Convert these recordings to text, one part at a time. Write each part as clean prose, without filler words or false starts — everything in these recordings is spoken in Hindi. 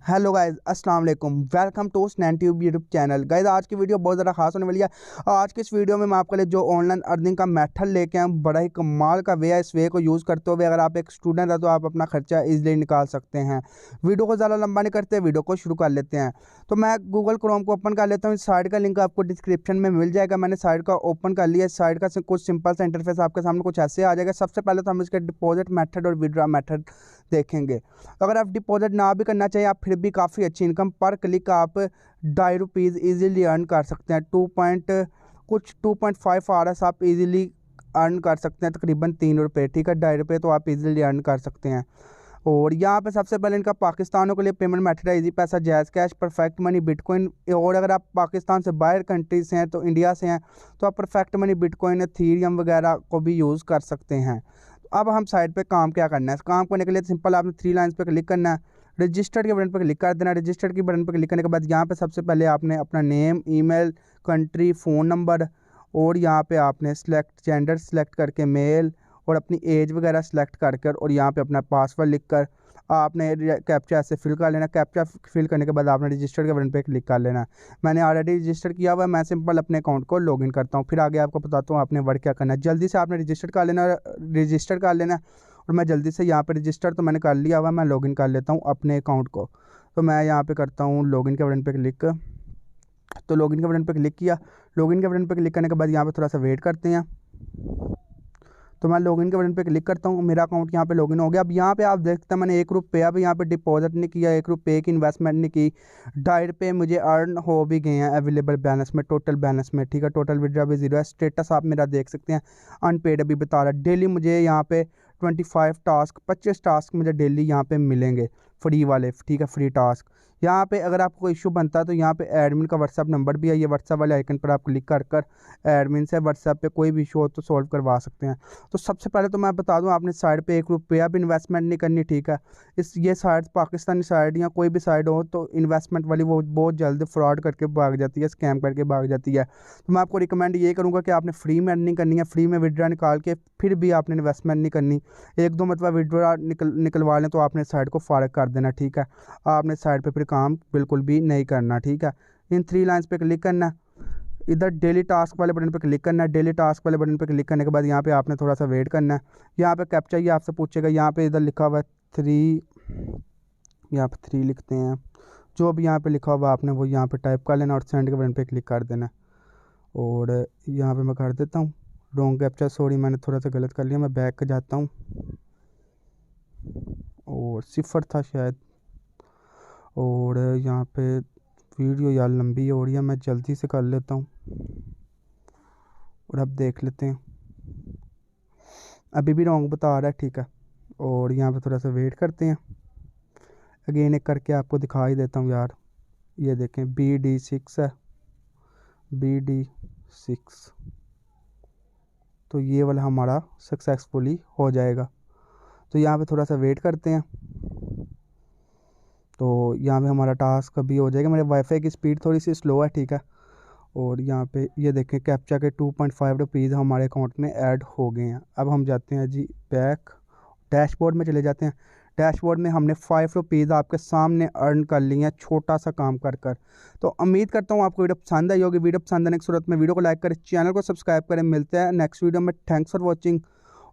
हेलो गाइज, अस्सलाम वालेकुम। Welcome to Snaintube YouTube channel. Guys आज की वीडियो बहुत ज़्यादा खास होने वाली है। आज की इस वीडियो में मैं आपके लिए जो ऑनलाइन अर्निंग का मेथड लेके आया हूँ, बड़ा ही कमाल का वे है। इस वे को यूज़ करते हुए अगर आप एक स्टूडेंट हैं तो आप अपना खर्चा इजीली निकाल सकते हैं। वीडियो को ज़्यादा लंबा नहीं करते, वीडियो को शुरू कर लेते हैं। तो मैं गूगल क्रोम को ओपन कर लेता हूँ। इस साइट का लिंक आपको डिस्क्रिप्शन में मिल जाएगा। मैंने साइट का ओपन कर लिया। इस साइट का कुछ सिंपल सा इंटरफेस आपके सामने कुछ ऐसे आ जाएगा। सबसे पहले तो हम इसके डिपॉजिट मेथड और विड्रॉ मेथड देखेंगे। अगर आप डिपॉजिट ना भी करना चाहिए, आप फिर भी काफ़ी अच्छी इनकम पर क्लिक आप ₹2.5 ईजिली अर्न कर सकते हैं। 2.5 आवर्स आप इजीली अर्न कर सकते हैं, तकरीबन ₹3। ठीक है, ₹2.5 तो आप इजीली अर्न कर सकते हैं। और यहाँ पे सबसे पहले इनका पाकिस्तानों के लिए पेमेंट मेथड है इजी पैसा, jazz cash, perfect money, bitcoin. और अगर आप पाकिस्तान से बाहर कंट्री से हैं तो इंडिया से हैं तो आप परफेक्ट मनी, बिटकॉइन, एथीरियम वगैरह को भी यूज़ कर सकते हैं। अब हम साइट पे काम क्या करना है। काम करने के लिए सिंपल आपने 3 लाइन्स पे क्लिक करना है, रजिस्टर्ड के बटन पर क्लिक कर देना। रजिस्टर्ड के बटन पर क्लिक करने के बाद यहाँ पे सबसे पहले आपने अपना name, email, country, phone number और यहाँ पे आपने सेलेक्ट जेंडर सेलेक्ट करके मेल और अपनी एज वगैरह सेलेक्ट कर और यहाँ पे अपना पासवर्ड लिखकर आपने कैप्चा ऐसे फिल कर लेना। कैप्चा फिल करने के बाद आपने रजिस्टर के बटन पे क्लिक कर लेना। मैंने ऑलरेडी रजिस्टर किया हुआ है, मैं सिंपल अपने अकाउंट को लॉगिन करता हूँ, फिर आगे आपको बताता हूँ आपने वर्क क्या करना है। जल्दी से आपने रजिस्टर कर लेना और मैं जल्दी से यहाँ पे रजिस्टर तो मैंने कर लिया हुआ, मैं लॉगिन कर लेता हूँ अपने अकाउंट को। तो मैं यहाँ पे करता हूँ लॉगिन के बटन पे क्लिक। तो लॉगिन के बटन पे क्लिक किया। लॉगिन के बटन पे क्लिक करने के बाद यहाँ पे थोड़ा सा वेट करते हैं। तो मैं लॉगिन के बटन पे क्लिक करता हूँ, मेरा अकाउंट यहाँ पे लॉगिन हो गया। अब यहाँ पे आप देखते हैं मैंने ₹1 भी यहाँ पे डिपॉजिट नहीं किया, ₹1 की इन्वेस्टमेंट नहीं की। ₹2.5 मुझे अर्न हो भी गए हैं अवेलेबल बैलेंस में, टोटल बैलेंस में। ठीक है, टोटल विड्रॉ भी 0 है। स्टेटस आप मेरा देख सकते हैं, अनपेड अभी बता रहा है। डेली मुझे यहाँ पे 25 टास्क मुझे डेली यहाँ पे मिलेंगे, फ्री वाले। ठीक है, फ्री टास्क। यहाँ पे अगर आपको कोई इशू बनता है तो यहाँ पे एडमिन का व्हाट्सएप नंबर भी है, ये व्हाट्सएप वाले आइकन पर आप क्लिक कर एडमिन से व्हाट्सएप पे कोई भी इशू हो तो सॉल्व करवा सकते हैं। तो सबसे पहले तो मैं बता दूं, आपने साइड पे ₹1 भी इन्वेस्टमेंट नहीं करनी। ठीक है, ये साइड पाकिस्तानी साइड या कोई भी साइड हो तो इन्वेस्टमेंट वाली वो बहुत जल्द फ्रॉड करके भाग जाती है, स्कैम करके भाग जाती है। तो मैं आपको रिकमेंड ये करूँगा कि आपने फ्री में अर्निंग करनी है, फ्री में विड्रॉ निकाल के फिर भी आपने इन्वेस्टमेंट नहीं करनी। 1-2 मतलब विड्रॉ निकलवा लें तो आपने साइड को फारग कर देना। ठीक है, आपने साइड पे फिर काम बिल्कुल भी नहीं करना। ठीक है, इन 3 लाइन्स पे क्लिक करना, इधर डेली टास्क वाले बटन पे क्लिक करना है। डेली टास्क वाले बटन पे क्लिक करने के बाद यहाँ पे आपने थोड़ा सा वेट करना है। यहाँ पे कैप्चा ये आपसे पूछेगा, यहाँ पे इधर लिखा हुआ है 3, यहाँ पे 3 लिखते हैं। जो भी यहाँ पे लिखा हुआ आपने वो यहाँ पे टाइप कर लेना और सेंड के बटन पे क्लिक कर देना। और यहाँ पे मैं कर देता हूँ रॉन्ग कैप्चा, सॉरी मैंने थोड़ा सा गलत कर लिया। मैं बैक जाता हूँ और 0 था शायद। और यहाँ पे वीडियो यार लंबी हो रही है, मैं जल्दी से कर लेता हूँ और अब देख लेते हैं। अभी भी रॉन्ग बता रहा है। ठीक है, और यहाँ पे थोड़ा सा वेट करते हैं। अगेन एक करके आपको दिखा ही देता हूँ यार। ये देखें BD6 है, BD6। तो ये वाला हमारा सक्सेसफुली हो जाएगा। तो यहाँ पे थोड़ा सा वेट करते हैं। तो यहाँ पे हमारा टास्क अभी हो जाएगा। मेरे वाईफाई की स्पीड थोड़ी सी स्लो है। ठीक है, और यहाँ पे ये देखें कैप्चा के ₹2.5 हमारे अकाउंट में ऐड हो गए हैं। अब हम जाते हैं जी बैक, डैशबोर्ड में चले जाते हैं। डैशबोर्ड में हमने ₹5 आपके सामने अर्न कर लिए हैं, छोटा सा काम कर। तो उम्मीद करता हूँ आपको वीडियो पसंद आई होगी। वीडियो पसंद आने की सूरत में वीडियो को लाइक करें, चैनल को सब्सक्राइब करें। मिलते हैं नेक्स्ट वीडियो में। Thanks for watching.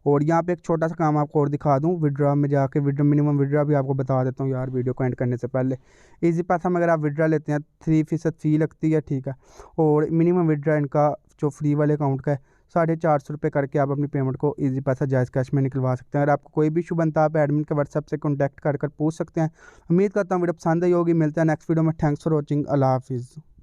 और यहाँ पे एक छोटा सा काम आपको और दिखा दूँ, विड्रॉ में जाके मिनिमम विड्रॉ भी आपको बता देता हूँ यार वीडियो को एंड करने से पहले। इजी पैसा में अगर आप विड्रॉ लेते हैं 3% फ़ी लगती है। ठीक है, और मिनिमम विड्रॉ इनका जो फ्री वाले अकाउंट का है ₹450 करके आप अपनी पेमेंट को इजी पैसा जायज़ कैश में निकलवा सकते हैं। अगर आपको कोई भी इशू बनता है आप एडमिन के व्हाट्सएप से कॉन्टैक्ट कर पूछ सकते हैं। उम्मीद करता हूँ वीडियो पसंद आई होगी। मिलते हैं नेक्स्ट वीडियो में। Thanks for watching. अल्लाह हाफिज़।